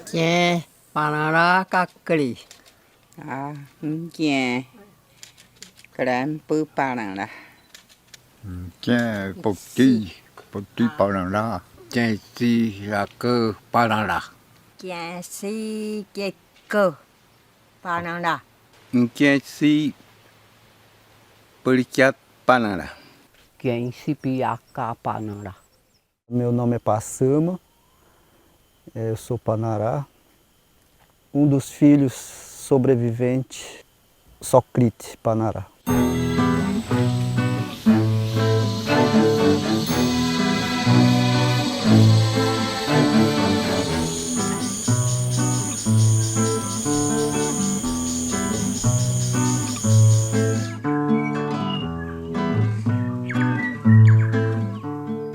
Che, Panara, Cacri. Che, Crampu Panara. Che, Poti Panara. Che, Si, Raka, Panara. Che, Si, Che, Cơ, Panara. Che, Si, Puricat Panara. Quem se piaca Panara. Meu nome é Passama, eu sou Panará, um dos filhos sobreviventes, Socrite Panará.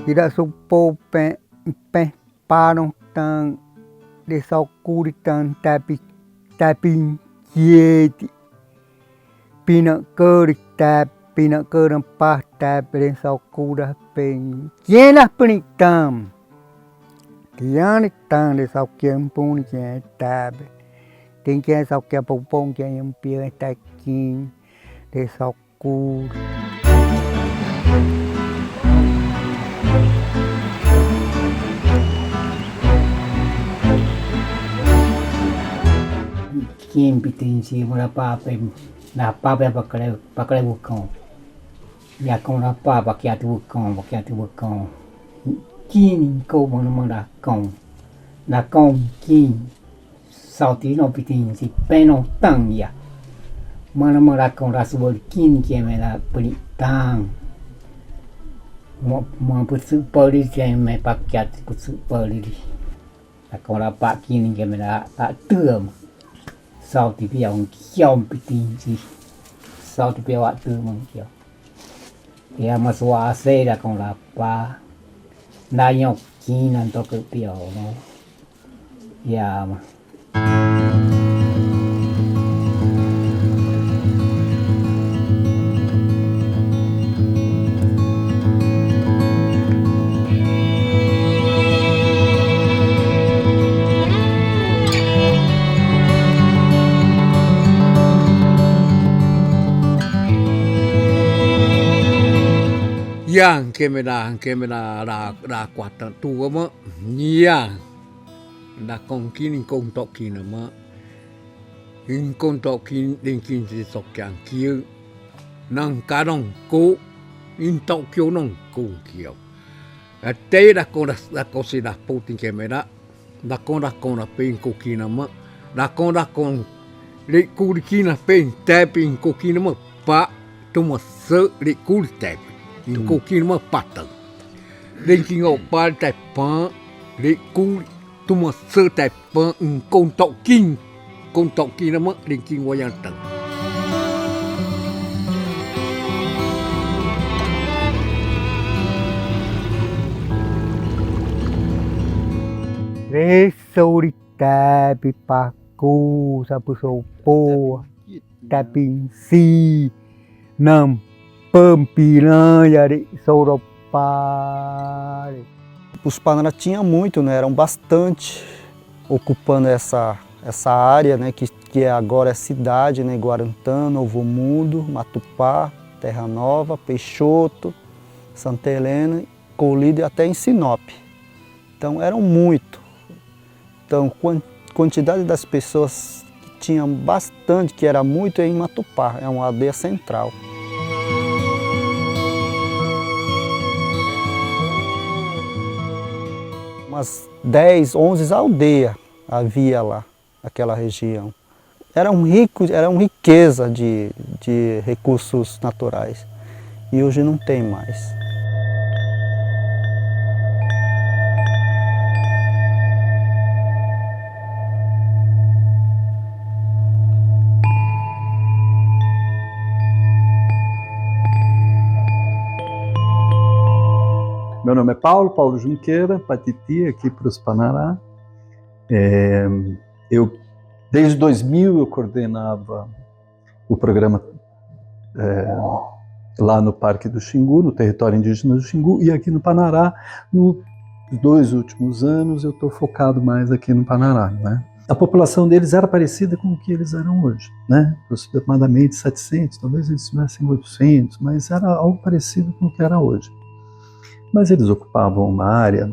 Ira supo pe parong tang de sau kuri tang tapi kieti pina kuri tap pina kurang pah tap de sau kura pen kiela penitam kiani tang de sau kian pun kian tap ting kian sau kian pong kian yang pia takin de sau kuri. Quem tem se mora papai na papai para bucão. Ya com na papa que atu bucão. Quem como no manda com. Na com quem salti no pitin se peno tang ya. Mana mora com rasul quem que me la pelitang. Mo pusu poli que me pakiat pusu poli. Na com la pa quem que me la turma. Sau thì bây giờ kiom pitin gì sau thì bây giờ tư mong kiom thì mà xóa xe là còn là ba na nhau chi nên tôi cứ bây giờ nó ya mà Yang kemena ra quatro tua ma yang da con kin con to kin ma in con to kin den kin si sok yang kiu nang ka dong ko in to kyo nong ko kyo a te da con si da putin kemena da con pen ko kin ma da con le ku kin pen taping ko kin ma pa tu ma se le ku tap in coquinho uma pata. Dentro do pai tá pão, de cu, toma sơ tá pão, com toquinho na mão, dentro do olhantão. Resori tapi paku sapu sopo tapi si nam Pampiranha de Soropá. Os Panará tinham muito, né? Eram bastante ocupando essa área, né? Que agora é cidade, né? Guarantã, Novo Mundo, Matupá, Terra Nova, Peixoto, Santa Helena, Colíder e até em Sinop. Então eram muito. Então quantidade das pessoas que tinham bastante, que era muito, é em Matupá, é uma aldeia central. Umas 10, 11 aldeias havia lá, naquela região. Era uma riqueza de recursos naturais e hoje não tem mais. Meu nome é Paulo Junqueira, Patiti, aqui para os Panará. Desde 2000 eu coordenava o programa lá no Parque do Xingu, no território indígena do Xingu, e aqui no Panará, no os 2 últimos anos eu estou focado mais aqui no Panará, né? A população deles era parecida com o que eles eram hoje, né? Aproximadamente 700, talvez eles tivessem 800, mas era algo parecido com o que era hoje. Mas eles ocupavam uma área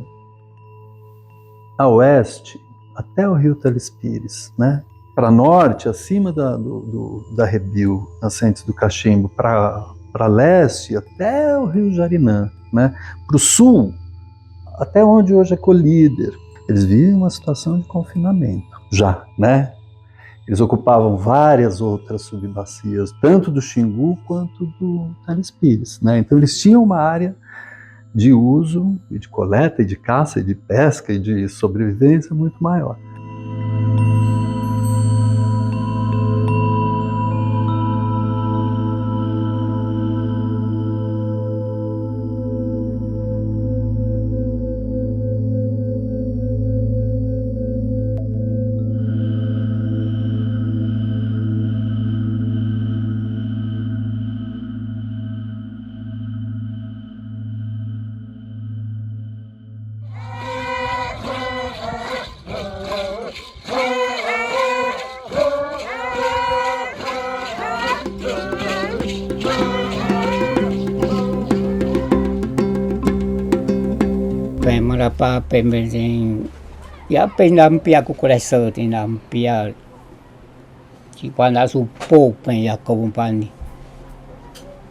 a oeste até o rio Telespires, né? Para norte, acima da Rebio, nascentes do Cachimbo, para leste até o rio Jarinã, né? Para o sul, até onde hoje é Colíder. Eles viviam uma situação de confinamento já, né? Eles ocupavam várias outras subbacias, tanto do Xingu quanto do Telespires, né? Então eles tinham uma área de uso, e de coleta, e de caça, e de pesca, e de sobrevivência muito maior. Marapa pembezeng ya pendampia ku kolesa tindampia ci panda su po pen ya ko pani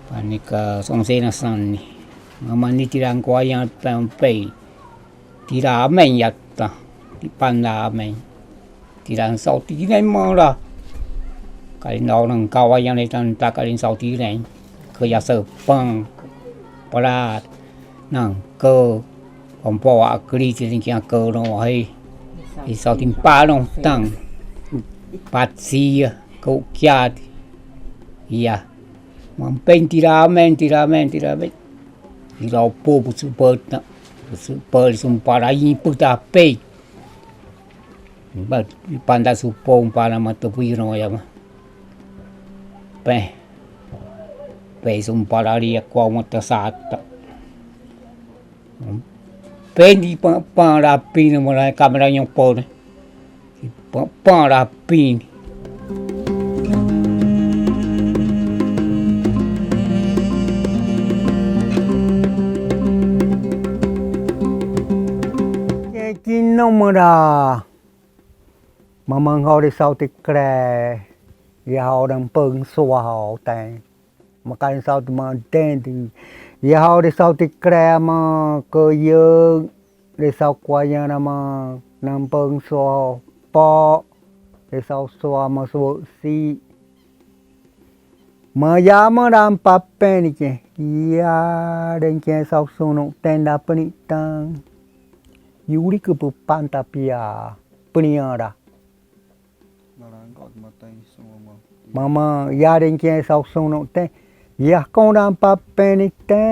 panika songse na sanni mamani tirang ko yang pempe tira men yatta di panda men tirang sau ti nei mora kai nau nang kawa yang nei tan ta kalin sau ti nei ke ya se pang para nang ke ông bỏ à cái gì thì kia cơ nó hay thì sau thì ba nó tăng bát xì cậu kia thì mà bên tira men thì nó po bút super sum para ini puta pe but panda supong para matupi no ya pe sum para dia kwa mata sata Pendi rapi ni mulai kamera yang pon, rapi ni. Kino mera, mamang hao di sau ti kre, ya hao đang peng sua hao tang, makan sau tu mang ten ti. Ya hao di sau ti kre ma cơ dương di sau qua ya na ma nam peng so po di sau so ma so si ma ya ma dam pa pe ni ke ya den ke sau so no ten da pe ni tang yuri ke pu pan ta pia pnia da mama ya den ke sau so no ten ya con đam pa penite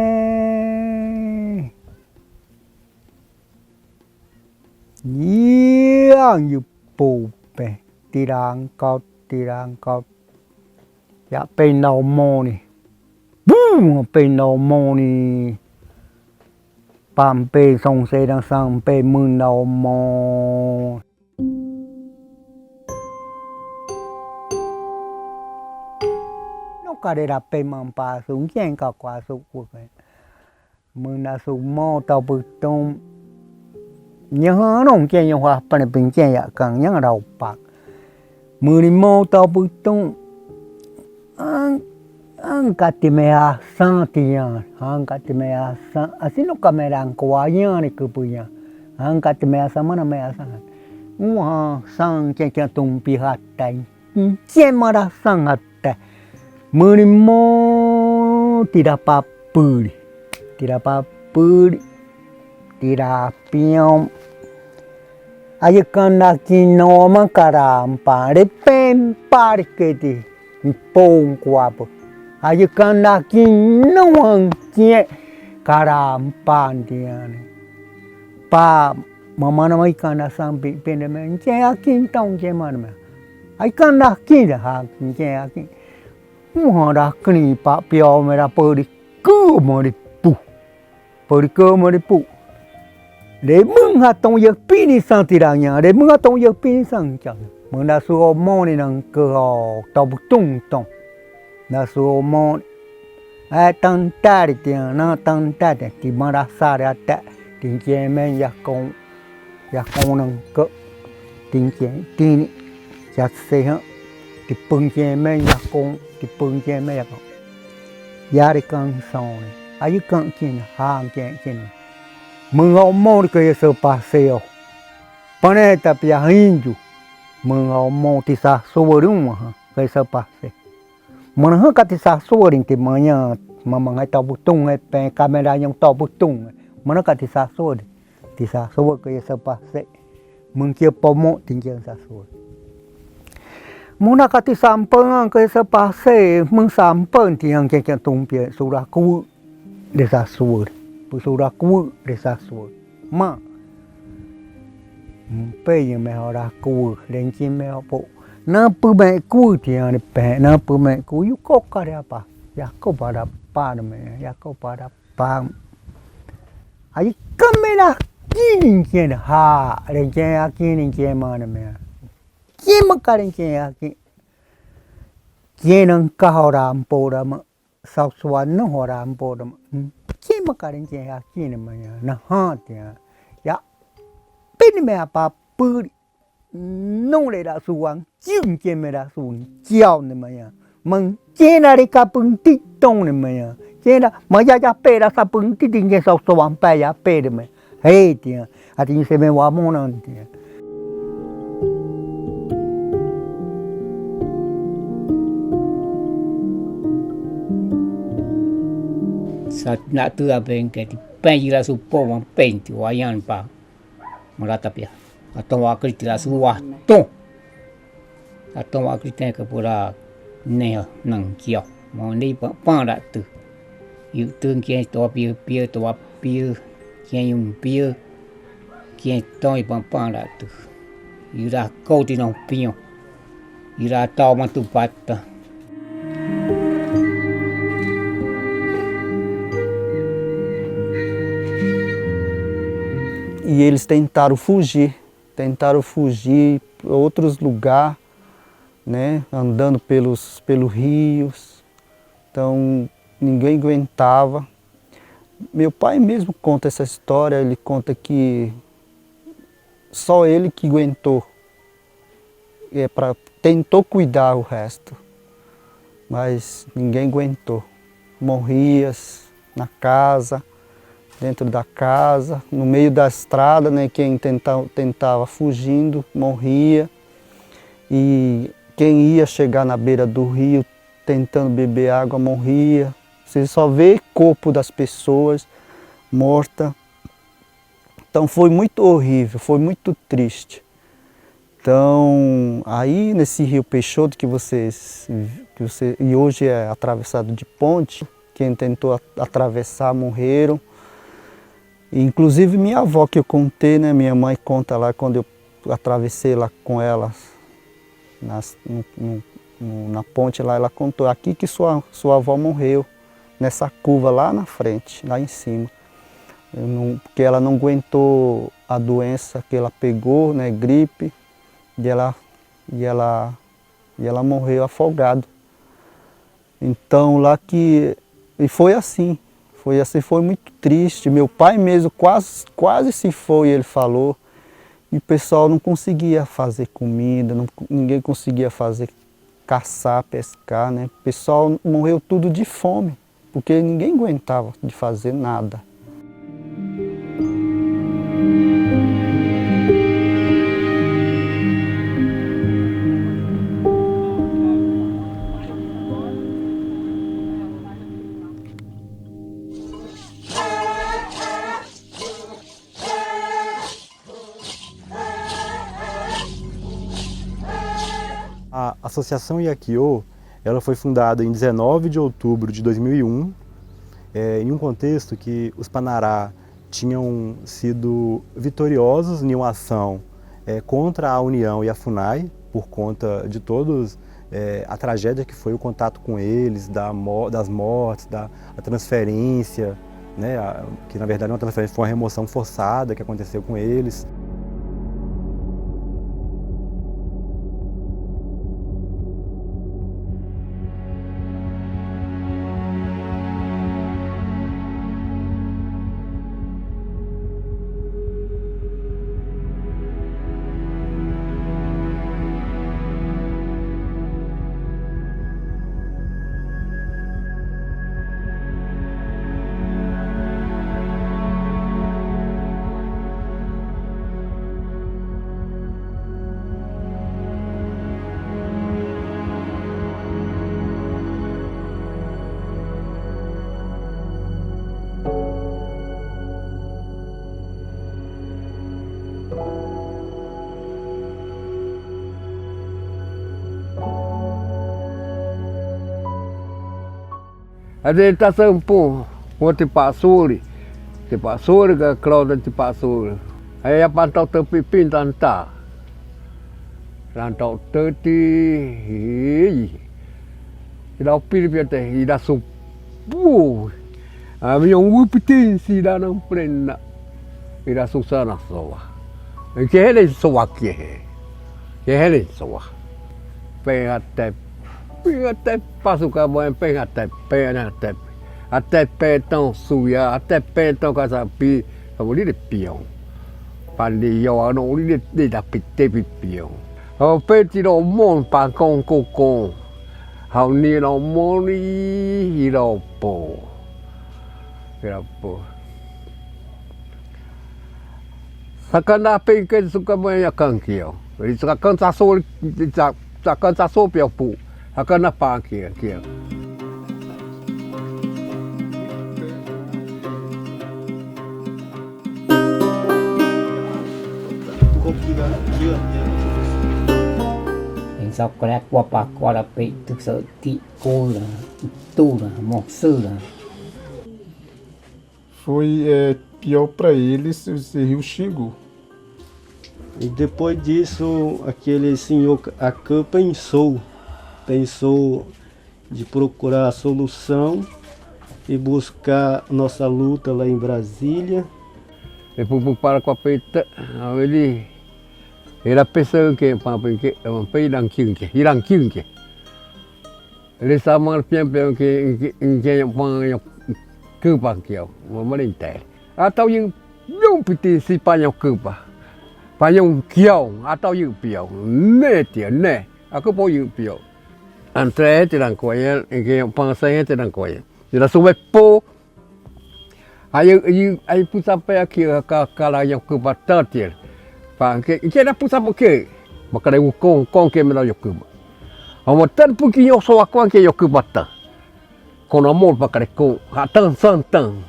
yang yu pu pe tirang kaut ya pe no mo ni boom pe no mo ni pam pe song se dang sang pe mun no mo cả đây là pe mầm pa xuống chen cả qua xuống cuộc này mừng là xuống mò tàu bự tôm nhớ nông chen nhung hoa pan bình chen ya càng nhớ đầu bạc mừng đi mò tàu bự tôm ang katimea sang tiang ang katimea sang asino kamerang kuaya ni kupunya ang katimea sama na mea sang sang chen tung pi hat tai chen ma da sang hat Menimo tidak papuri, tidak piom. Ayo kena kino makaram pare pem pare keti pong kuapo. Ayo kena kino angkie karam pandian. Pa mama nama ikan sampai pendemen ceakin tong ceman. Ayo kena kina hakin ceakin. Mua đã kini pak piao me da pergi ke mari pu. để mừng hạt tông yêu pin sang thì là nhà để mừng hạt tông yêu pin sang chẳng mừng là số món này năng cơ họ tàu tung tông là số món ai tăng ta thì tiền nó tăng ta thì mà đã xa ra ta tiền tiền men ya con năng cơ tiền tiền ya xe hả thì bưng tiền men ya con thì bưng tiền men ya con ya đi con sòng này ai con tiền hàng tiền mừng họ mong cái sự paseo, pane tapi hindu, mừng họ mong thì sa số đúng mà cái sự paseo, mừng họ cái sa số định thì mà nhà mà ngay tàu bút tung ngay pen camera yang tàu bút tung, mừng họ cái sa số thì sa số cái sự paseo, mừng kia pomo thì kia sa số, mừng họ cái sampan cái sự paseo, mừng sampan thì yang kia tung pia surah ku để sa số. Pusura ku desa suo ma pe ye me hora ku len chi me po na pu me ku ti ani pe na pu me ku yu ko ka ya pa ya ko para pa me ya ko para pa ai kamera kin kin ha len chen ya kin chen ma ne me kin ma ka len chen ya kin nang ka hora po da ma sao suan no hora po da ma khi mà cái đến chuyện kia này mà nó hot thì ya bên mẹ bà bự nông lại đã xuống chim chim mẹ đã xuống chiều này mà trên là đi cả bưng tít tông này mà trên là mà ya pe là sa bưng tít tiếng cái sao xuống pe ya pe đấy mà hey thì thì sẽ bên vào món ăn thì sa na tu aben ke ti pen ila su po man pen ti wa yan pa marata pia atong wa kriti la su wa to atong wa kriti ka pura ne nang kio mo ni pa da tu yu tương kia to pia to pia kia yum pia kia to i pa da tu yu ra ko ti no pio yu ra to ma tu pata. E eles tentaram fugir para outros lugares, né, andando pelos rios, então ninguém aguentava. Meu pai mesmo conta essa história, ele conta que só ele que aguentou, tentou cuidar o resto, mas ninguém aguentou. Morria na casa, dentro da casa, no meio da estrada, né, quem tentava fugindo morria, e quem ia chegar na beira do rio tentando beber água morria. Você só vê corpo das pessoas mortas. Então foi muito horrível, foi muito triste. Então aí nesse rio Peixoto e hoje é atravessado de ponte, quem tentou atravessar morreram. Inclusive minha avó que eu contei, né, minha mãe conta lá quando eu atravessei lá com ela na ponte lá, ela contou aqui que sua avó morreu nessa curva lá na frente, lá em cima, porque ela não aguentou a doença que ela pegou, né, gripe, e ela morreu afogada. Então lá e foi assim. Foi muito triste. Meu pai mesmo quase se foi, ele falou. E o pessoal não conseguia fazer comida, ninguém conseguia caçar, pescar, né? O pessoal morreu tudo de fome, porque ninguém aguentava de fazer nada. A Associação Yakiô, ela foi fundada em 19 de outubro de 2001, em um contexto que os Panará tinham sido vitoriosos em uma ação contra a União e a FUNAI, por conta de todos a tragédia que foi o contato com eles, das mortes, da transferência, né, que na verdade uma transferência foi uma remoção forçada que aconteceu com eles. Ada tak sempur, waktu Pak Suri ke keluar dari Pak Suri. Ayah pantau terpipin tanta. Rantau terti. Ida pilih biar ida subuh. Yang wupitin si danang prenda. Ida susah nak sawah. Kehele sawah kehele sawah. Pengatep pasukan boy pengatep até tão suya até tão casapi kamu di pion pandi yo ano di dapat pion o peti do mon pa con kokon hau ni no moni hiropo sakana pengke suka banyak kangkio sakan tasol sakan tasol piapu akan apa kia. Hình sau có lẽ qua là bị thực sự thị cô là tu là một sư là. Foi pior para eles esse rio Xingu. E depois disso, aquele senhor Akan pensou de procurar a solução e buscar nossa luta lá em Brasília. Depois para com a peita, ele era pessoa que irang king. Ele sama pian que kepa kiau, memerintah. Atau yang piti si panjang kepa, panjang kiau atau yang piau, ne, aku pun yang piau. Antara tidak kuat, yang pangsanya tidak kuat. Tidak sampai po. Ayo pun sampai akhir kalau yang kebatal dia. Pangke, kita pun sampai ke. Maka dia kong ke mana yang kebal. Amat tan pun kini osok akuan ke yang kebatal. Kona mol pakai kong, hatang santang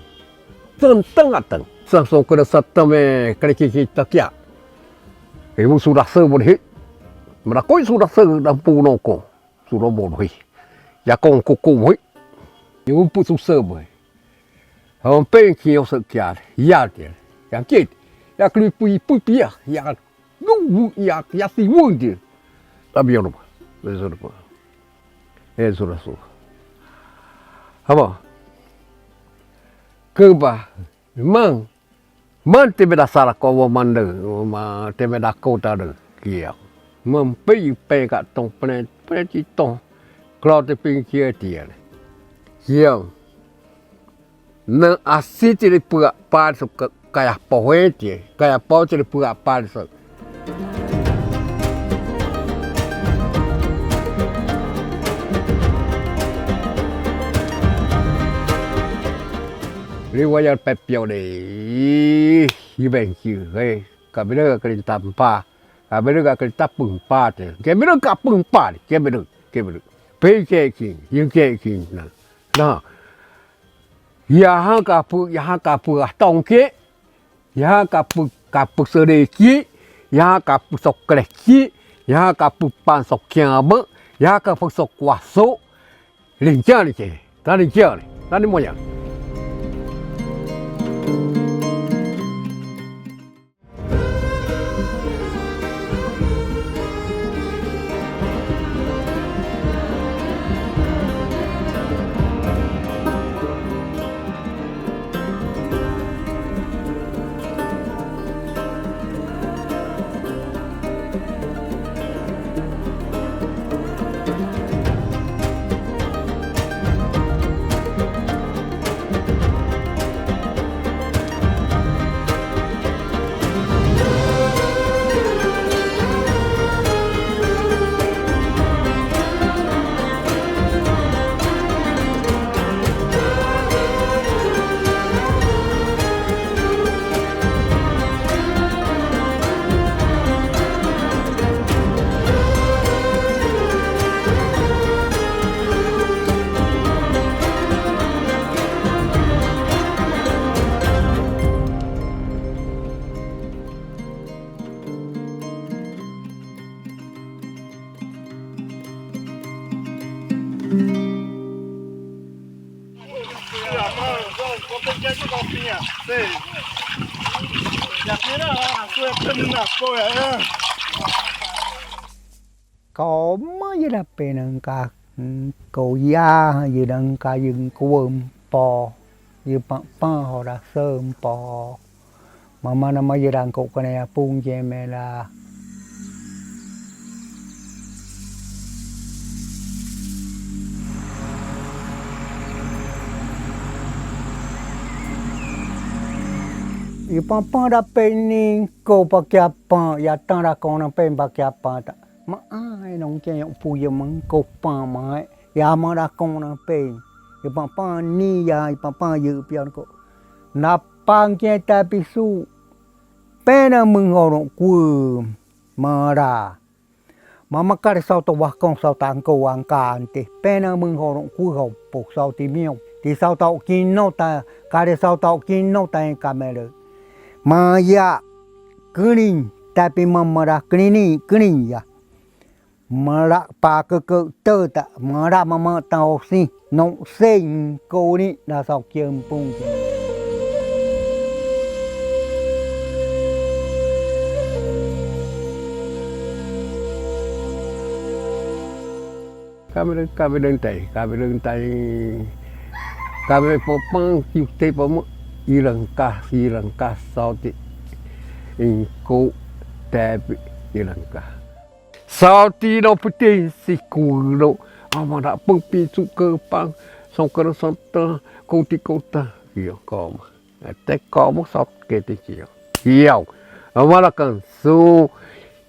atang. Sangsong kena satan me kali kita kia. Ibu sudah sebut. Merakoi sudah sedang pulau kong. Sudah boleh, ya kong kuku, yang pun susah boleh. Orang pengen yang sekian, ya dia, yang kit, ya kelipui ya nunggu, ya si dia. Tapi yang apa? Sudah. Apa? Keba, memang tidak salah kau mandor, tidak kota ada kia. Mempergi kat tong penci tong kalau terpinggir dia yang na asli tidak puak pas kayak pohon dia kayak pohon tidak puak pas riwayat pepiau deh ibang kiri kabel kering tanpa kabel kering tapung pat kabel kapung pat kabel peking yang keking nah yang kapu tongke yang kapu sedeki yang kapu sokleki yang kapu pansok kiabe yang kapu sok waso lincah ni tadi moya. có mấy cái là bên nâng cả cầu da gì nâng cả những cuộn bò như bằng họ đã sớm bò mà nó mấy cái đàn cột cái này pung che mẹ là Ipang dapat ni kau pakai apa? Ya tang dah kau nak pakai apa tak? Mak nong je yang punya mengkau pa mai. Ya mak dah kau nak pakai. Ipang ni ya ipang ye pian kau. Napang je tapi su. Pena mengorok ku mara. Mama kar sau tu wah kong sau tang kau angka ante. Pena mengorok ku kau pok sau timiau. Di sau tau kino ta kar sau tau kino ta yang kamera. Maya kening tapi memerah kening ya merak pa ke ter tak merak mama tahu si nong sing ko ni dah sau kempung kami đơn kami popang kita pomo Irang kah sauti ingko tapi irang kah sauti no putin si kulo amara pengpi suka pang songker santa koti kota iyo kom te kom saut kete kio iyo amara kan su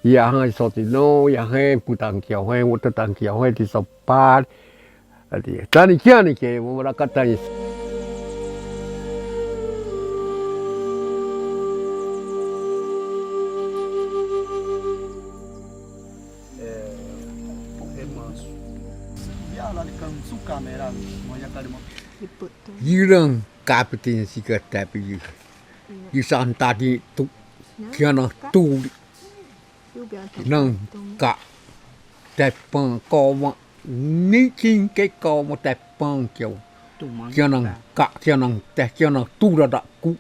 ya hai sauti no ya hai putang kio hai utang kio hai di sopat adi tani kiani ke amara kata Irang kapitin si tapi isan tadi tu kiana tu nang ka tepang koma ni king ke koma tepang kyo kiana ka kiana te kiana tu da ku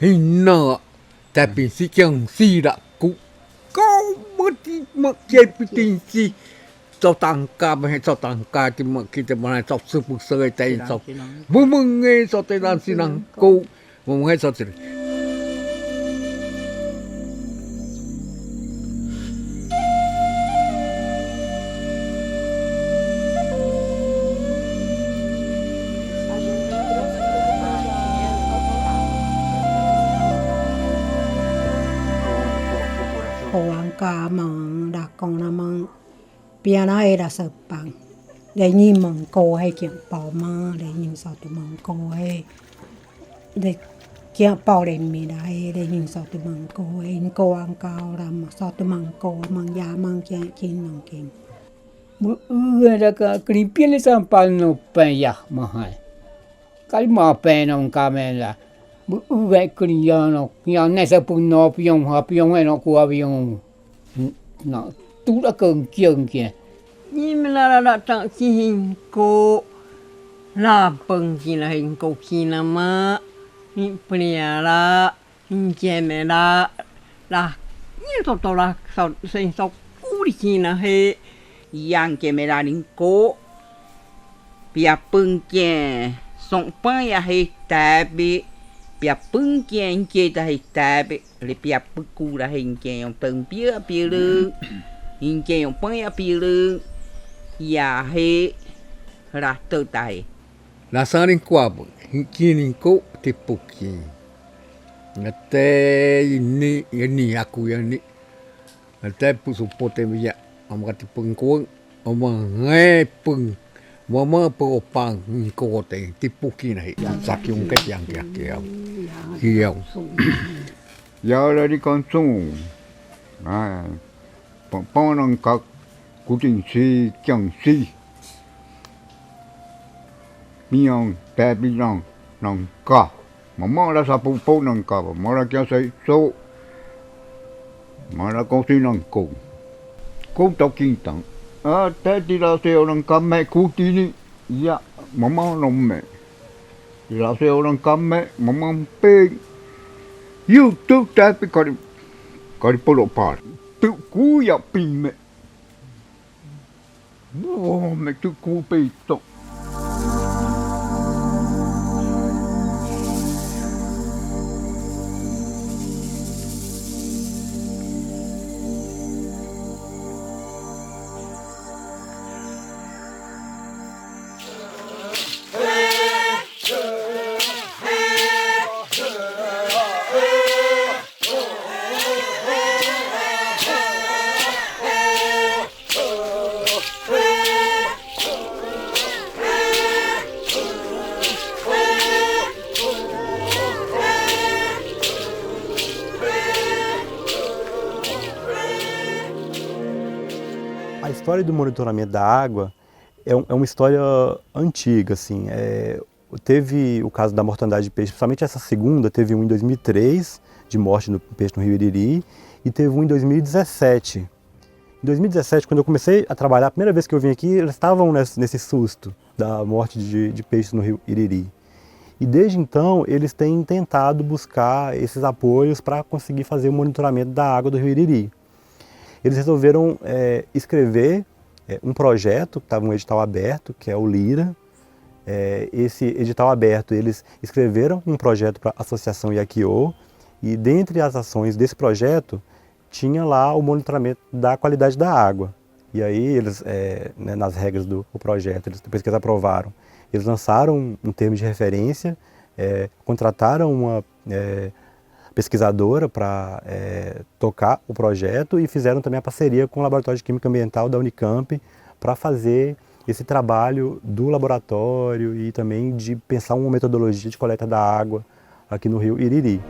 hinna tapi si kiang si da ku kau mati mak kapitin si sau tăng ca mà hay sau tăng ca thì mà khi thì mà sau sư phụ sơi tay sau mừng nghe sau tay làm xin năng cô mừng nghe sau thì Hoàng ca mừng đặc con là mừng bia nó là sợ bằng để nhìn mừng cô hay kiện bảo mà để nhìn sao tụi mừng cô hay để kiện bảo để mình đây để nhìn sao tụi mừng cô hay cô ăn cao là mà sao tụi mừng cô mừng già mừng kia chín mừng kim ada cái pin ni sampai no pen ya mahal kali ma pen on kamera vậy cái nó này sẽ pun nó pion nó của pion nó tu đã cần kiêng kìa nhưng mà là trạng chi hình cô là bằng chi là hình cô chi là mà hình bia là hình chè mẹ là như tao là sao sinh sao cú đi chi là hệ yang ke mera ning ko pia pung ke song pa ya he tabi pia pung ke ta he tabi le pia puku ra hình ke ông từng pia lương hình ke ông pa ya pia lương ya he ra tự tai la sarin kwa kini ko tipuki ngate ini aku yang ni ngate pusu potem ya amati pengkuang nghe peng mama pang ko te tipuki này sakyong cái yang kia kiao giờ là đi con sung bọn năng các cố trình si chẳng si miong ta bi năng cả mà là sao phụ năng cả mà là kéo xây số mà là con si năng cùng cũng tao kinh tặng thế thì là sao năng cầm mẹ cú tí đi dạ mà nông mẹ thì là sao năng cầm mẹ mà bê yêu tu tapi kari polo par tu ku ya pime oh me tu ku peito. A história do monitoramento da água é uma história antiga, assim. Teve o caso da mortandade de peixe, principalmente essa segunda, teve um em 2003, de morte do peixe no Rio Iriri, e teve um em 2017. Em 2017, quando eu comecei a trabalhar, a primeira vez que eu vim aqui, eles estavam nesse susto da morte de peixes no Rio Iriri. E desde então, eles têm tentado buscar esses apoios para conseguir fazer o monitoramento da água do Rio Iriri. Eles resolveram escrever um projeto, que estava um edital aberto, que é o LIRA. Esse edital aberto, eles escreveram um projeto para a Associação Yakiô, e dentre as ações desse projeto, tinha lá o monitoramento da qualidade da água. E aí, eles, nas regras do projeto, depois que eles aprovaram, eles lançaram um termo de referência, contrataram uma pesquisadora para tocar o projeto e fizeram também a parceria com o Laboratório de Química Ambiental da Unicamp para fazer esse trabalho do laboratório e também de pensar uma metodologia de coleta da água aqui no Rio Iriri.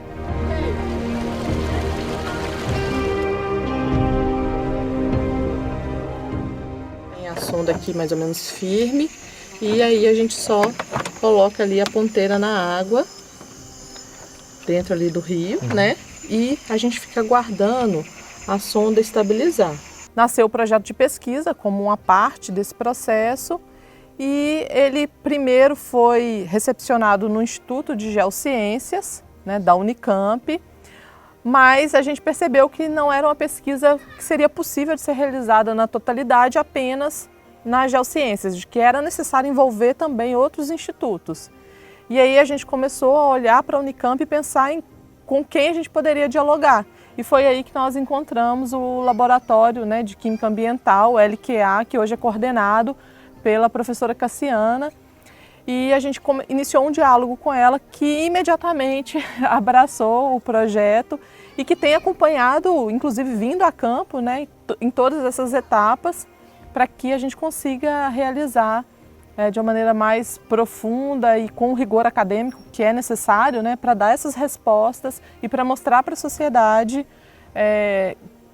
Tem a sonda aqui mais ou menos firme e aí a gente só coloca ali a ponteira na água dentro ali do rio, né? E a gente fica aguardando a sonda estabilizar. Nasceu o projeto de pesquisa como uma parte desse processo e ele primeiro foi recepcionado no Instituto de Geociências, né, da Unicamp, mas a gente percebeu que não era uma pesquisa que seria possível de ser realizada na totalidade apenas nas geociências, de que era necessário envolver também outros institutos. E aí a gente começou a olhar para a Unicamp e pensar com quem a gente poderia dialogar. E foi aí que nós encontramos o laboratório, né, de Química Ambiental, o LQA, que hoje é coordenado pela professora Cassiana. E a gente iniciou um diálogo com ela que imediatamente abraçou o projeto e que tem acompanhado, inclusive vindo a campo, né, em todas essas etapas, para que a gente consiga realizar de uma maneira mais profunda e com o rigor acadêmico que é necessário, né, para dar essas respostas e para mostrar para a sociedade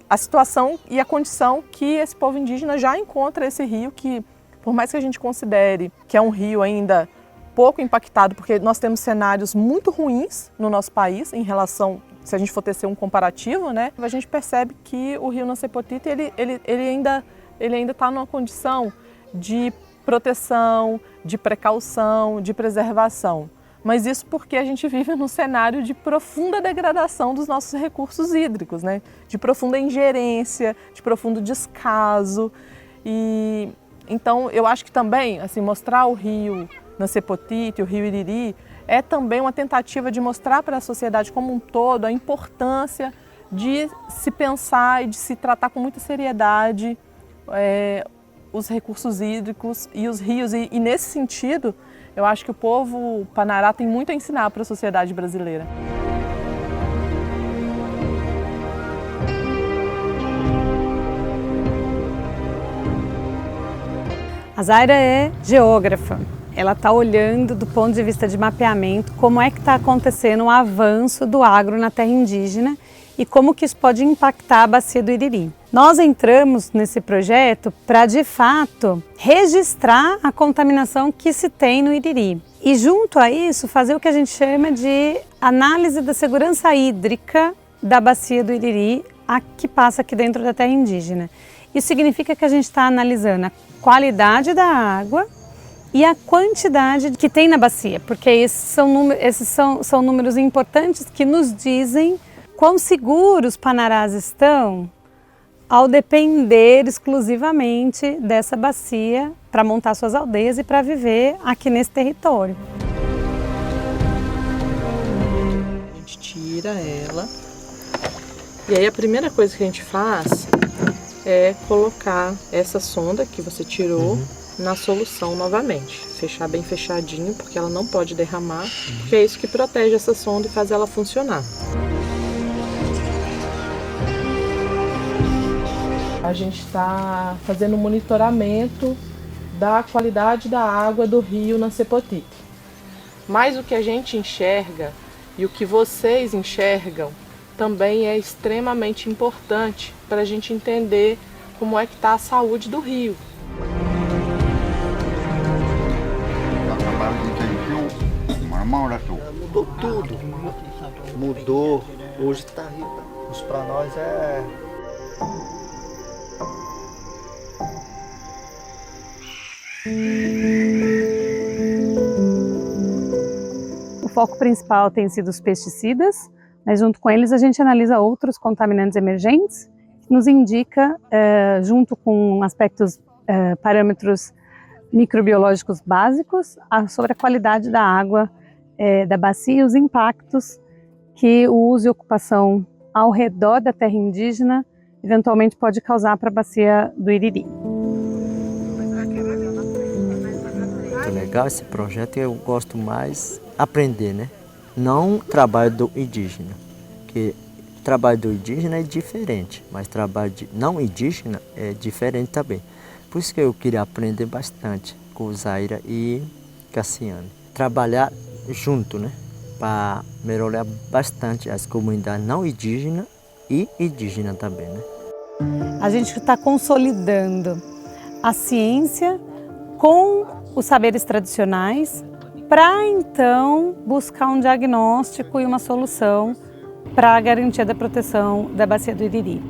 a situação e a condição que esse povo indígena já encontra esse rio, que por mais que a gente considere que é um rio ainda pouco impactado, porque nós temos cenários muito ruins no nosso país em relação, se a gente for tecer um comparativo, né, a gente percebe que o rio Nassepotite ele ainda está numa condição de proteção, de precaução, de preservação. Mas isso porque a gente vive num cenário de profunda degradação dos nossos recursos hídricos, né? De profunda ingerência, de profundo descaso. E então eu acho que também assim, mostrar o rio Nassepotite, o rio Iriri, é também uma tentativa de mostrar para a sociedade como um todo a importância de se pensar e de se tratar com muita seriedade os recursos hídricos e os rios. E nesse sentido, eu acho que o povo Panará tem muito a ensinar para a sociedade brasileira. A Zaira é geógrafa. Ela está olhando do ponto de vista de mapeamento como é que está acontecendo o avanço do agro na terra indígena e como que isso pode impactar a bacia do Iriri. Nós entramos nesse projeto para, de fato, registrar a contaminação que se tem no Iriri. E junto a isso, fazer o que a gente chama de análise da segurança hídrica da bacia do Iriri, a que passa aqui dentro da terra indígena. Isso significa que a gente está analisando a qualidade da água, e a quantidade que tem na bacia, porque esses são números importantes que nos dizem quão seguros os panarás estão ao depender exclusivamente dessa bacia para montar suas aldeias e para viver aqui nesse território. A gente tira ela e aí a primeira coisa que a gente faz é colocar essa sonda que você tirou na solução novamente. Fechar bem fechadinho, porque ela não pode derramar, porque é isso que protege essa sonda e faz ela funcionar. A gente está fazendo monitoramento da qualidade da água do rio Nancepotité. Mas o que a gente enxerga e o que vocês enxergam também é extremamente importante para a gente entender como é que está a saúde do rio. Mudou tudo. Mudou. Hoje está rico. Isso para nós é... O foco principal tem sido os pesticidas, mas junto com eles a gente analisa outros contaminantes emergentes, que nos indica, junto com aspectos, parâmetros microbiológicos básicos, sobre a qualidade da água da bacia e os impactos que o uso e ocupação ao redor da terra indígena eventualmente pode causar para a bacia do Iriri. Muito legal esse projeto, eu gosto mais aprender, né? Não o trabalho do indígena, porque o trabalho do indígena é diferente, mas o trabalho de não indígena é diferente também. Por isso que eu queria aprender bastante com o Zaira e Cassiane. Trabalhar junto, né? Para melhorar bastante as comunidades não indígenas e indígenas também, né? A gente está consolidando a ciência com os saberes tradicionais para então buscar um diagnóstico e uma solução para a garantia da proteção da bacia do Iriri.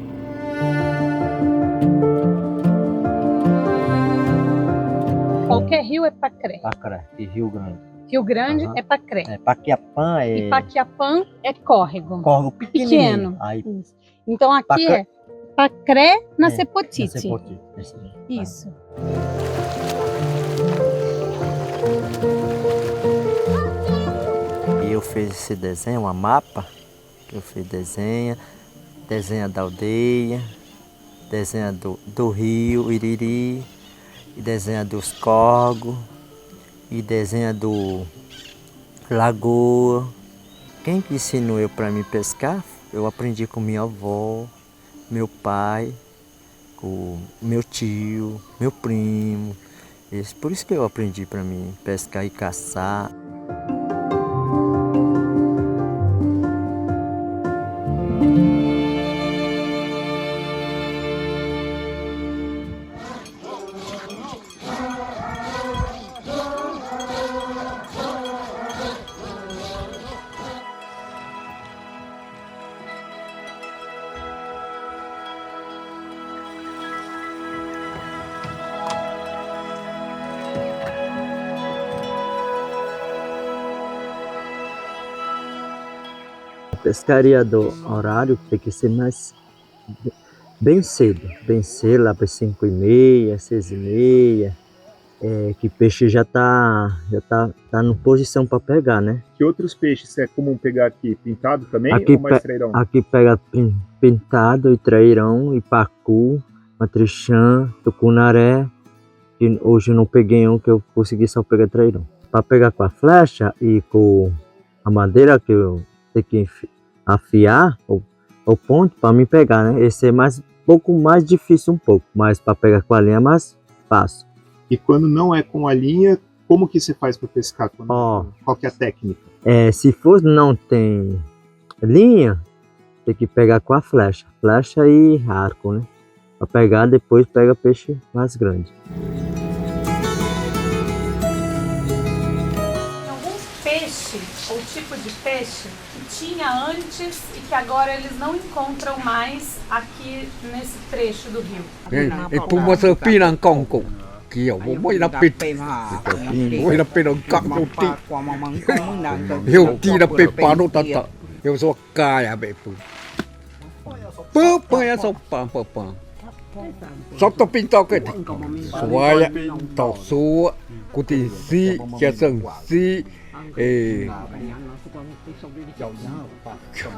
Qualquer rio é Pacré. Pacré, e Rio Grande. Rio Grande é Pacré. Paquiapã é... E Paquiapã é córrego. Córrego pequeno. Aí... Então aqui é Pacré na Sepotite. Isso. E eu fiz esse desenho, uma mapa, que eu fiz desenha da aldeia, desenha do rio Iriri, e desenha dos córregos, e desenha do lagoa. Quem que ensinou eu para me pescar? Eu aprendi com minha avó, meu pai, com meu tio, meu primo. Por isso que eu aprendi para mim pescar e caçar. Pescaria do horário tem que ser mais bem cedo, lá para 5h30, 6h30, que o peixe já tá na posição para pegar, né? Que outros peixes é comum pegar aqui? Pintado também ou mais trairão? Aqui pega pintado e trairão, e pacu, matrichã, tucunaré, e hoje eu não peguei um que eu consegui só pegar trairão. Para pegar com a flecha e com a madeira que eu tenho que afiar o ponto para me pegar, né? Esse é pouco mais difícil um pouco, mas para pegar com a linha é mais fácil. E quando não é com a linha, como que você faz para pescar? Qual que é a técnica? Se for não tem linha, tem que pegar com a flecha e arco, né? Para pegar, depois pega peixe mais grande. Ou tipo de peixe que tinha antes e que agora eles não encontram mais aqui nesse trecho do rio. E como você pirancão? kia mo ina pit mo ina pit on ka yo ti yo ti na pe pa no ta ta yo so ka ya be pu pa ya so pa só tô pintando que suaya tao su kuti si kia seng si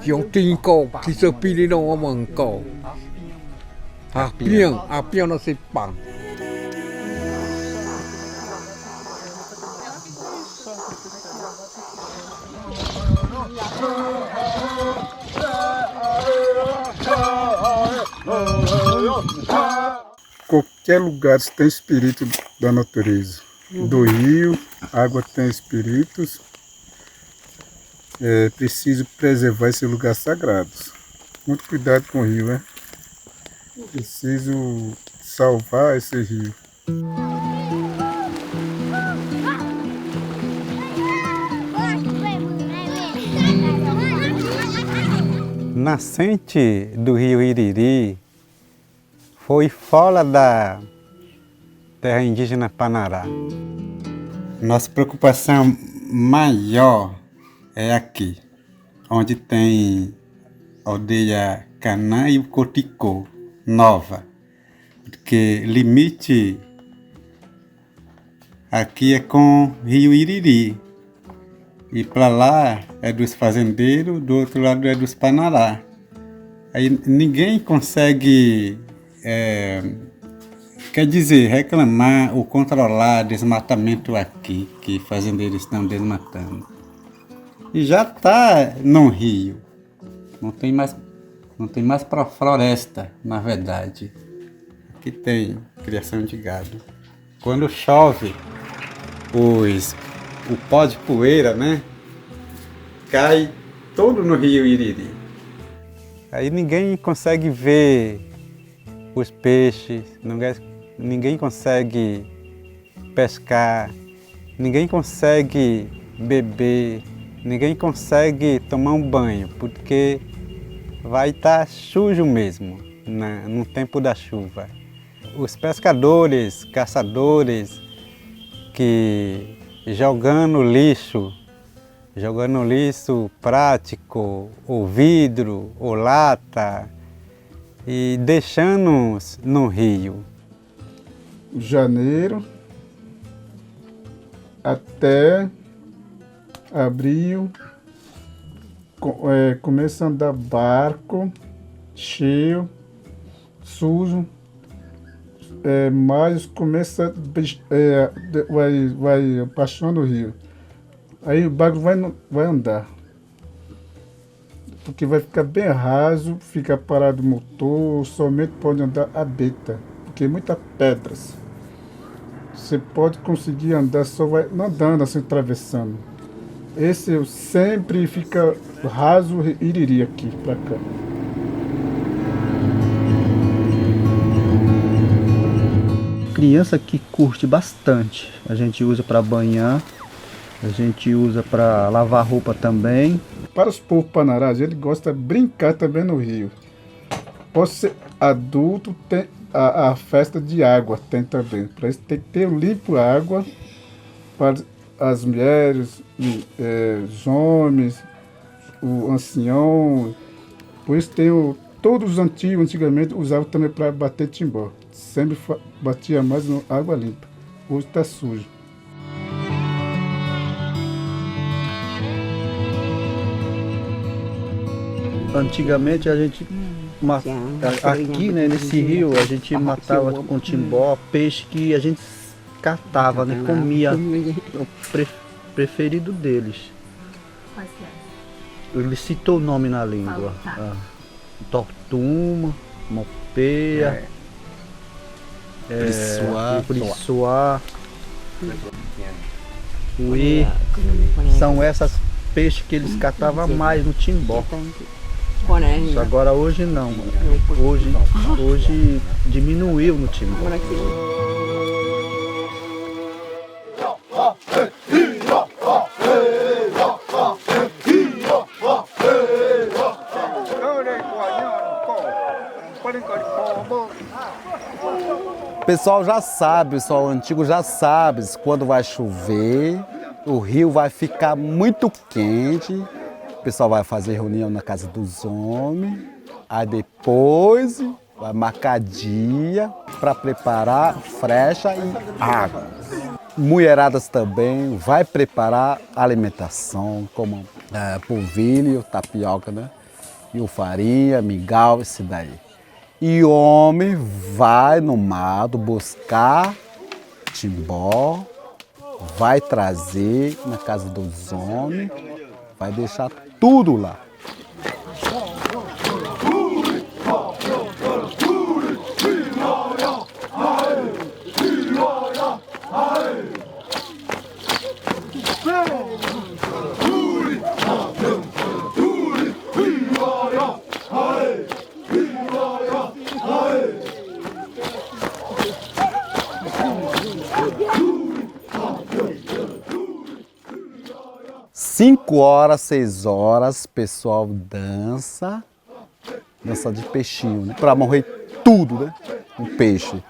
yung tin ko ki se pili no mong ko a piang nó sẽ bằng Qualquer lugar tem espírito da natureza. Do rio, água tem espíritos. É preciso preservar esse lugar sagrado. Muito cuidado com o rio, né? Preciso salvar esse rio. Nascente do rio Iriri foi fora da terra indígena Panará. Nossa preocupação maior é aqui, onde tem aldeia Canã e o Coticô, nova. Porque limite aqui é com Rio Iriri. E para lá é dos fazendeiros, do outro lado é dos Panará. Aí ninguém consegue, quer dizer, reclamar ou controlar desmatamento aqui, que fazendeiros estão desmatando. E já está no rio, não tem mais para floresta, na verdade. Aqui tem criação de gado. Quando chove, o pó de poeira, né, cai todo no rio Iriri. Aí ninguém consegue ver os peixes, ninguém consegue pescar, ninguém consegue beber, ninguém consegue tomar um banho, porque vai estar sujo mesmo no tempo da chuva. Os pescadores, caçadores que jogando lixo prático, ou vidro, ou lata, e deixando-nos no rio. Janeiro até abril, começa a andar barco cheio, sujo. Maio começa vai baixando o rio. Aí o barco vai andar. Porque vai ficar bem raso, fica parado o motor, somente pode andar a beta, porque muitas pedras. Você pode conseguir andar, só vai andando assim, atravessando. Esse sempre fica raso Iriri aqui para cá. Criança que curte bastante, a gente usa para banhar, a gente usa para lavar roupa também. Para os povos panarás, ele gosta de brincar também no rio. Pode ser adulto, tem a festa de água, tem também. Para isso tem que ter limpo água para as mulheres, os homens, o ancião. Por isso tem todos os antigos, antigamente usavam também para bater timbó. Sempre batia mais na água limpa. Hoje está sujo. Antigamente a gente aqui, né, nesse rio, a gente matava com timbó peixe que a gente catava, né, comia, o preferido deles. Ele citou o nome na língua. Tortuma, mopeia, Puriçoá, uí. São essas peixes que eles catavam mais no timbó. Agora hoje não. Hoje diminuiu no timbó. O pessoal já sabe, o pessoal antigo já sabe, quando vai chover, o rio vai ficar muito quente, o pessoal vai fazer reunião na casa dos homens, aí depois vai marcar dia para preparar frecha e água. Mulheradas também vai preparar alimentação, como polvilho, tapioca, né? E o farinha, mingau, esse daí. E o homem vai no mato buscar timbó, vai trazer na casa dos homens, vai deixar tudo lá. Cinco horas, 6 horas, pessoal dança de peixinho, né? Para morrer tudo, né? O peixe.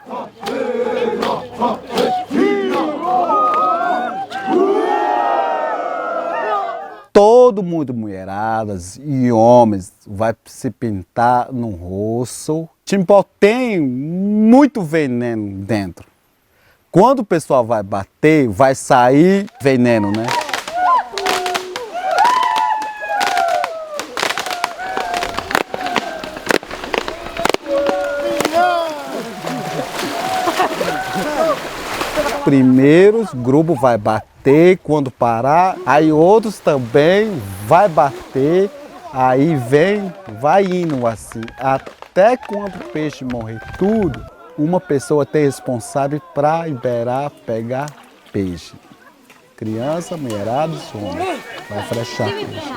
Todo mundo, mulheradas e homens, vai se pintar no rosto. Timbó tem muito veneno dentro. Quando o pessoal vai bater, vai sair veneno, né? Primeiros grupo vai bater, quando parar, aí outros também vai bater, aí vai indo assim, até quando o peixe morrer tudo, uma pessoa tem responsável para liberar, pegar peixe. Criança, mulherada, homem, vai frechar peixe,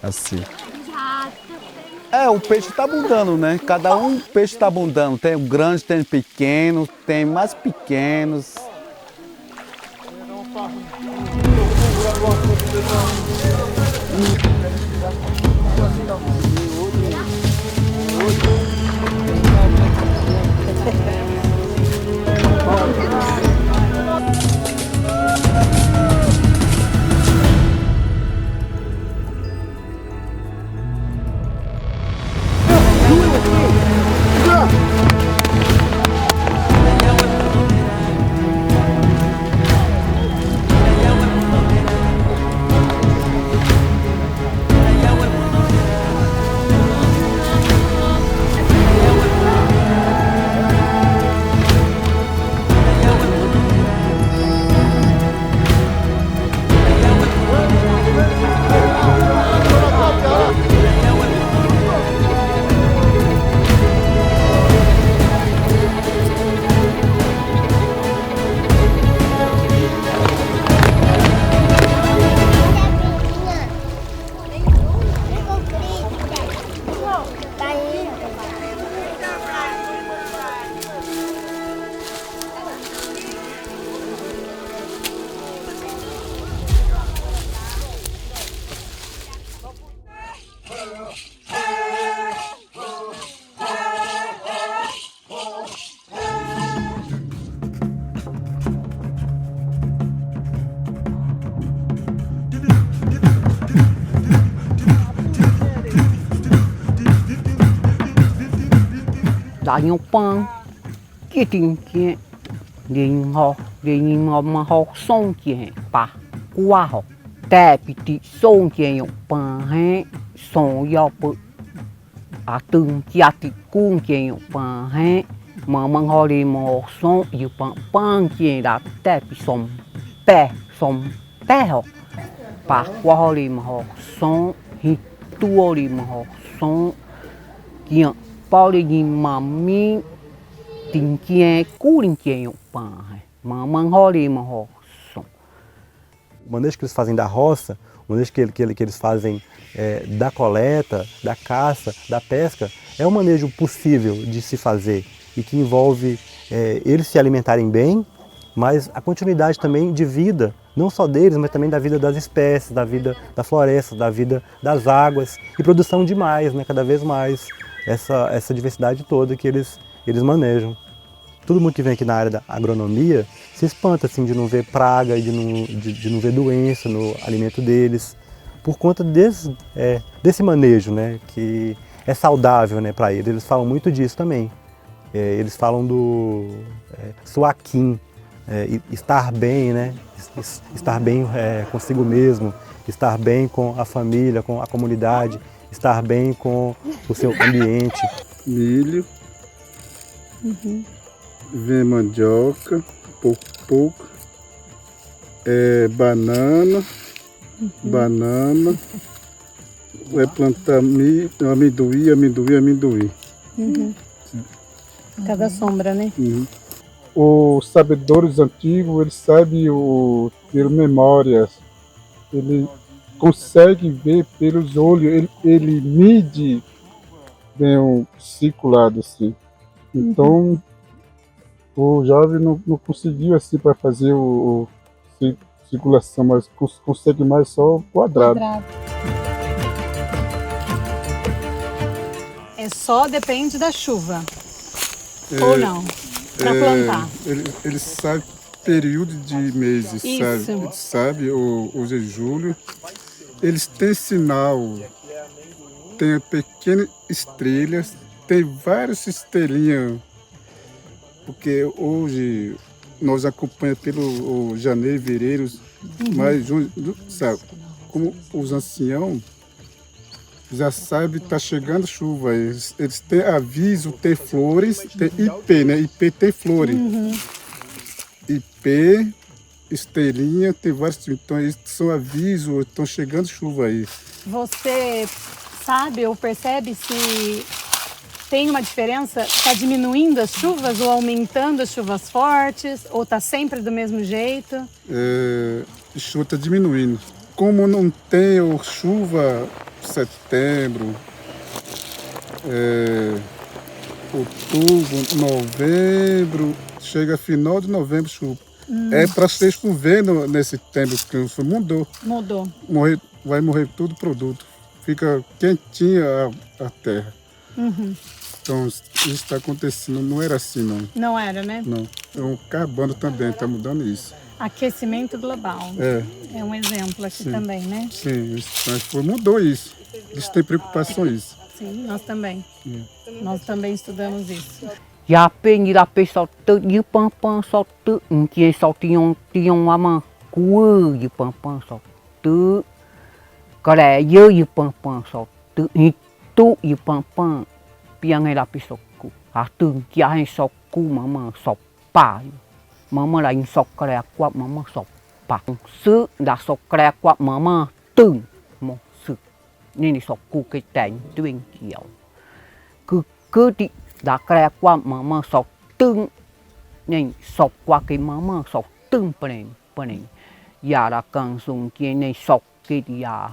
assim. O peixe está abundando, né? Cada um peixe está abundando, tem o grande, tem o pequeno, tem mais pequenos. Đã nhau pang kia tình kia nhìn họ mà họ xong kia pa qua họแต่ปิติส่งkia nhau pang he xong giao bự từng chia tị cung kia nhau pang he mà mang họ đi mà họ xong yêu pang kia đãแต่bị xong họ pa qua họ đi mà họ xong hít tua đi mà họ xong kia bao đi nhìn mà mi tình kia cú tình kia nhục pa mà mang họ đi mà họ sống. O manejo que eles fazem da roça, o manejo que eles fazem da coleta, da caça, da pesca, é um manejo possível de se fazer e que envolve eles se alimentarem bem, mas a continuidade também de vida, não só deles, mas também da vida das espécies, da vida da floresta, da vida das águas e produção de mais, né, cada vez mais, essa diversidade toda que eles manejam. todo mundo que vem aqui na área da agronomia se espanta assim, de não ver praga, de não ver doença no alimento deles, por conta desse manejo, né, que é saudável, né, para eles. Eles falam muito disso também. Eles falam do suaquim, estar bem, né, estar bem consigo mesmo, estar bem com a família, com a comunidade, estar bem com o seu ambiente. Milho, vem mandioca, pouco, banana, vai plantar amendoim. Cada sombra, né? Os sabedores antigos, eles sabem ter memórias, ele consegue ver pelos olhos, ele mide bem um circulado assim. Então, o jovem não conseguiu assim para fazer circulação, mas consegue mais só quadrado. Só depende da chuva. Ou não? Para plantar. Ele sabe período de meses, Isso. sabe? Ele sabe, hoje é julho. Eles têm sinal, tem pequenas estrelas, tem várias estrelinhas, porque hoje nós acompanhamos pelo janeiro, fevereiro, mas junho, sabe? Como os anciãos já sabem que está chegando chuva, eles têm aviso, tem flores, tem IP, né? IP tem flores. IP, estrelinha, tem vários tipos. Então, eles são avisos, estão chegando chuva aí. Você sabe ou percebe se tem uma diferença? Está diminuindo as chuvas ou aumentando as chuvas fortes? Ou está sempre do mesmo jeito? A chuva está diminuindo. Como não tem chuva setembro, outubro, novembro, chega final de novembro chuva. É para ser chovendo nesse tempo que mudou. Vai morrer todo o produto. Fica quentinha a terra. Então isso está acontecendo, não era assim não. Não era, né? Não. É um carbono também, está mudando isso. Aquecimento global. É um exemplo aqui também, né? Sim, mudou isso. Eles têm preocupação isso. Sim, nós também. Nós também estudamos isso. Ya pe la pe so tu yu pan so tu nkie so tiong ama ku yu pan so tu kare yu pan so tu tu yu pan piang la pe so ku a tu kia he so ku mama so pa mama la in so kare kwa mama so pa su da so kare kwa mama tu mo su ni so ku ke tan tuyên kiao cứ đi đã kể qua mama sọc tương nên sọc qua cái mama sọc tương panem já đã cần dùng cái này sọc cái dia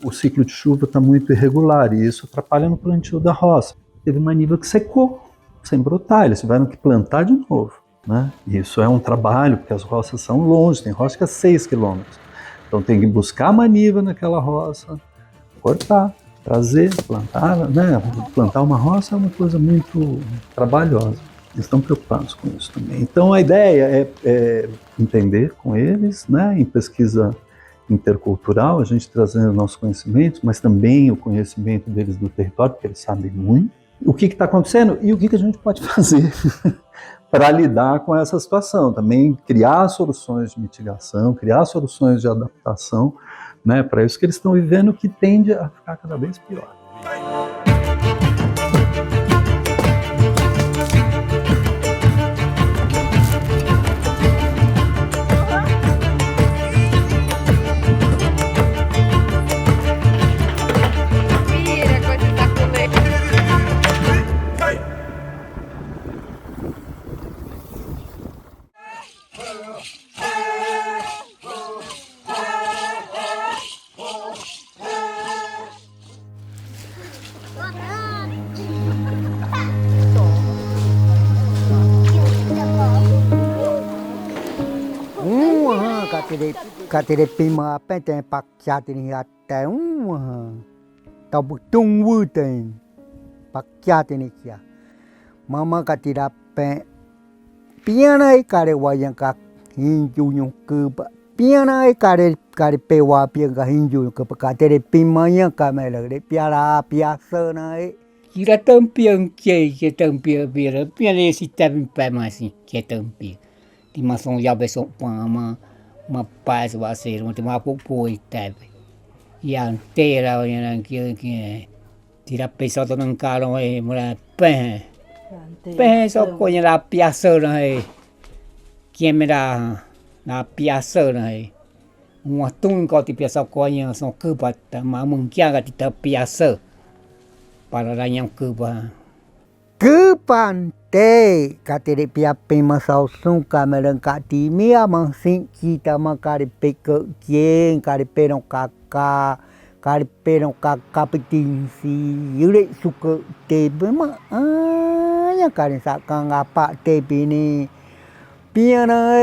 O ciclo de chuva está muito irregular e isso atrapalha no plantio da roça. Teve uma nível que secou, sem brotar, eles tiveram que plantar de novo, né? E isso é um trabalho, porque as roças são longe, tem roça que é 6 quilômetros. Então tem que buscar a maniva naquela roça, cortar, trazer, plantar, né? Plantar uma roça é uma coisa muito trabalhosa. Eles estão preocupados com isso também. Então a ideia é entender com eles, né? Em pesquisa intercultural, a gente trazendo nossos conhecimentos, mas também o conhecimento deles do território, porque eles sabem muito. O que está acontecendo e o que a gente pode fazer para lidar com essa situação. Também criar soluções de mitigação, criar soluções de adaptação, né, para isso que eles estão vivendo, que tende a ficar cada vez pior. Katire pima apa tem pak jatini até tau butung wuten pak jatini kia mama katira pe piana e care wayang ka hinju yung kuba piana e care pewa piang ka hinju ka ka tere pimanya ka mela de piara piasa na e kira tempiang ke tempia bira piana si tabim pa masi ke tempia ti mason ya beso pa ma paz va ser mo ti ma popo e tabe yang tera yang que tira pesado nang caro e mora pe so coña la piazza e que me da na piazza e um atum que ti piazza coña são cuba ta ma mun kia ga ti ta piazza para ranham cuba Kepante kateri pia pema sausung kameran kati mia mangsing kita makari peke kien kari perong kakak petingsi yure suka tebe ma anya kari sakang apa tebe ni piana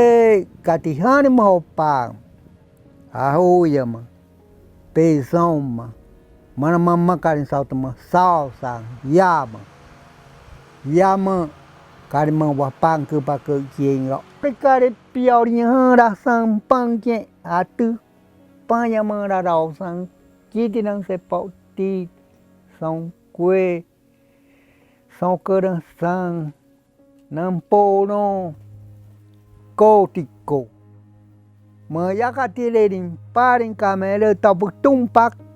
kati hani mahopang aho ya ma pesão ma mana mama kari sauta ma salsa yama Yama kari mawapang ke pakai kieng lo. Kari piaunya dah sampang je atu panya merarau sang kita nang sepau ti sang kue sang kerang sang nampo no kotiko. Mayakati leding paring kamera tabu tumpak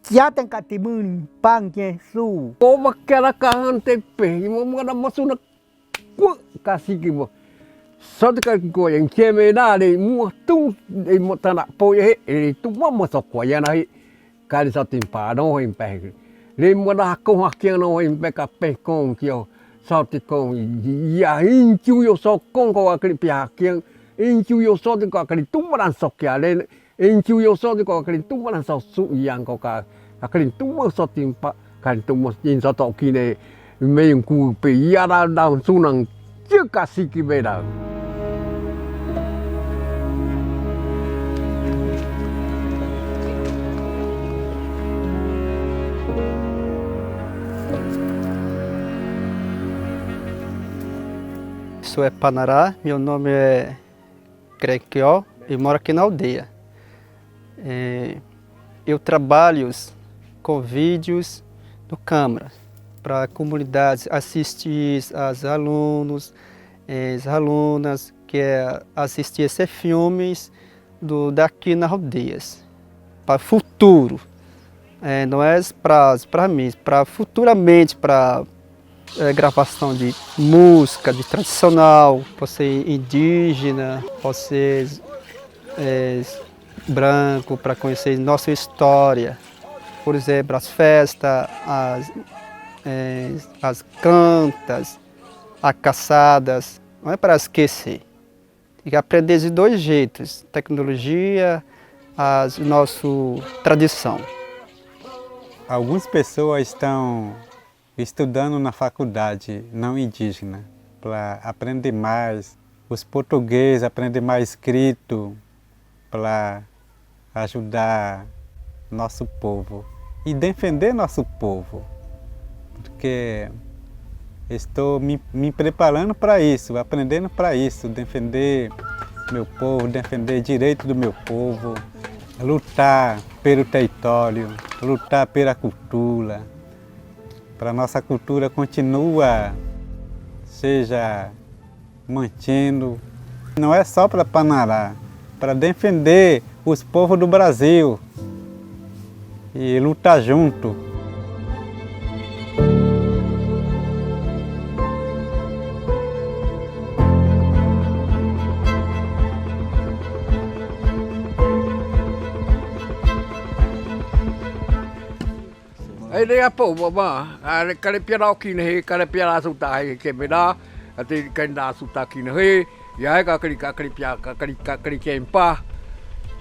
Kiatan kati mun pangke su. O makara kahan tepe, mo mga masuna ku kasih kibo. Satu kali ko yang keme na de mu tu de mo tanak po ye tu mo masok ko ya na kali sa timpa no impe. Le mo na ko hakian no impe ka pe kong kio. Sa ti kong ya in chu yo so kong ko akli pia kian in chu yo so ti ko akli tu mo dan sok ya le in chu yo so ti ko akli tu mo dan so su yang ko ka akli tu mo so timpa kan tu mo in so to kine me yung ku pe ya da sunang chưa kasih ki beda. Sou Panará, meu nome é Crequió e moro aqui na aldeia. Eu trabalho com vídeos do câmera para comunidades, assistir aos alunos, as alunas que assistir esses filmes daqui nas aldeias, para futuro. Não é para mim, para futuramente, para gravação de música, de tradicional, pode ser indígena, pode ser branco, para conhecer nossa história. Por exemplo, as festas, as cantas, as caçadas, não é para esquecer. Tem que aprender de dois jeitos, tecnologia, nossa tradição. Algumas pessoas estão estudando na faculdade não indígena para aprender mais os portugueses, aprender mais escrito, para ajudar nosso povo e defender nosso povo, porque estou me preparando para isso, aprendendo para isso, defender meu povo, defender o direito do meu povo, lutar pelo território, lutar pela cultura, para a nossa cultura continua, seja mantendo. Não é só para Panará, para defender os povos do Brasil e lutar junto. Ai dia apa baba? Kali piara kini kali piara suta ke beda. Ati kanda suta kini ya kali kali kempa.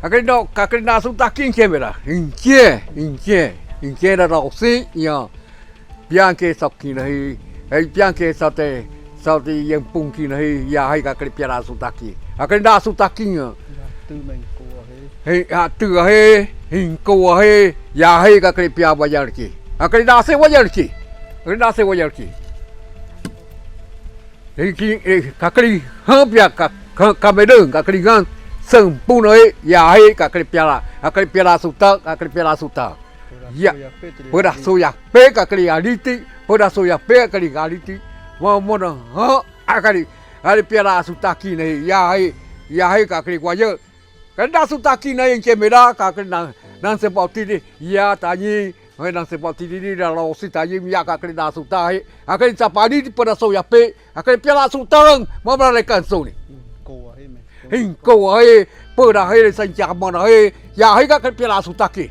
Kali do kali na suta kini ke beda. Inke da rosi ya. Piang ke sok kini piang ke sate yang pung kini ya kali piara suta kini. Kali da suta kini. Tu hingko ya kali piara bayar ki. Kali nasi wajar ki, kakri hampia kamedeng kakri gan sempurna ya he kakri piala suta ya pada soya pe kakri aliti pada soya pe kakri aliti mona ha akari piala suta kini ya he kakri kuaja kada suta kini yang kemera kakri nang seperti ni ya tanya nang seperti ni dalam si tanya ya kakri na suta he akari sapadi pada soya pe akari piala suta mau melakukan so ni hình cầu ấy bữa nào hay sinh chạm mà nó hay ya hay các cái piala sutaki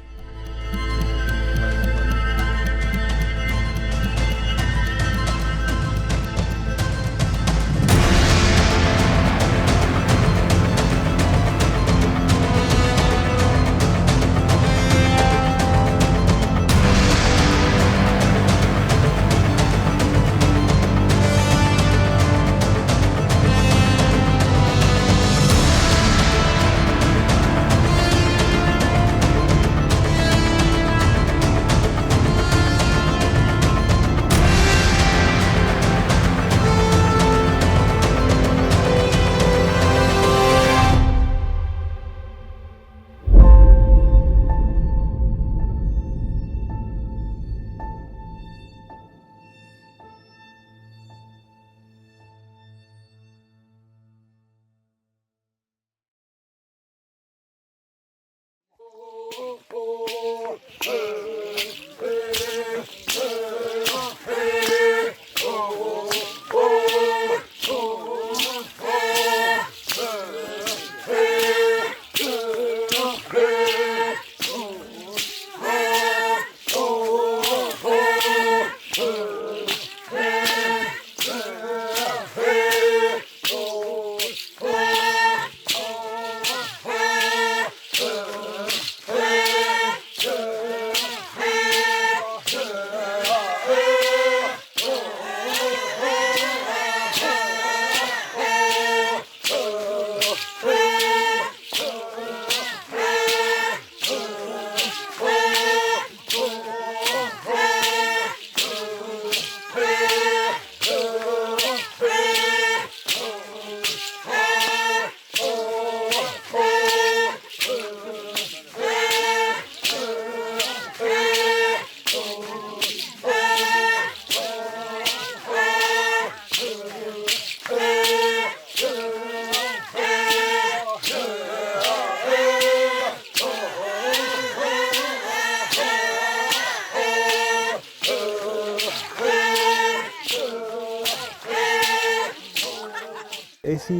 Esse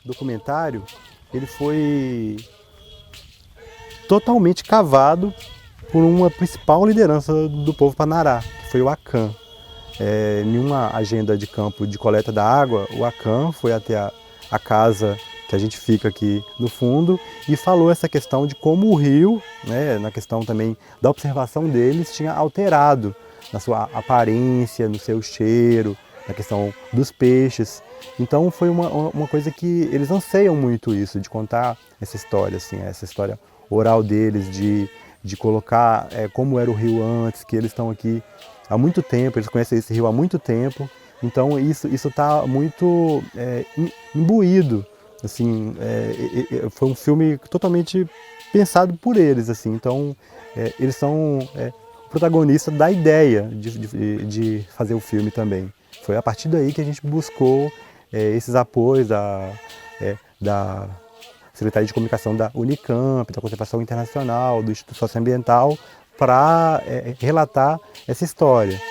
documentário, ele foi totalmente cavado por uma principal liderança do povo Panará, que foi o Acan. Em uma agenda de campo de coleta da água, o Acan foi até a casa que a gente fica aqui no fundo e falou essa questão de como o rio, né, na questão também da observação deles, tinha alterado na sua aparência, no seu cheiro, na questão dos peixes. Então foi uma coisa que eles anseiam muito isso, de contar essa história, assim, essa história oral deles, de colocar como era o rio antes, que eles estão aqui há muito tempo, eles conhecem esse rio há muito tempo. Então isso está muito imbuído, assim, foi um filme totalmente pensado por eles, assim. Então eles são protagonistas da ideia de fazer o filme também. Foi a partir daí que a gente buscou esses apoios da Secretaria de Comunicação da Unicamp, da Conservação Internacional, do Instituto Socioambiental, para relatar essa história.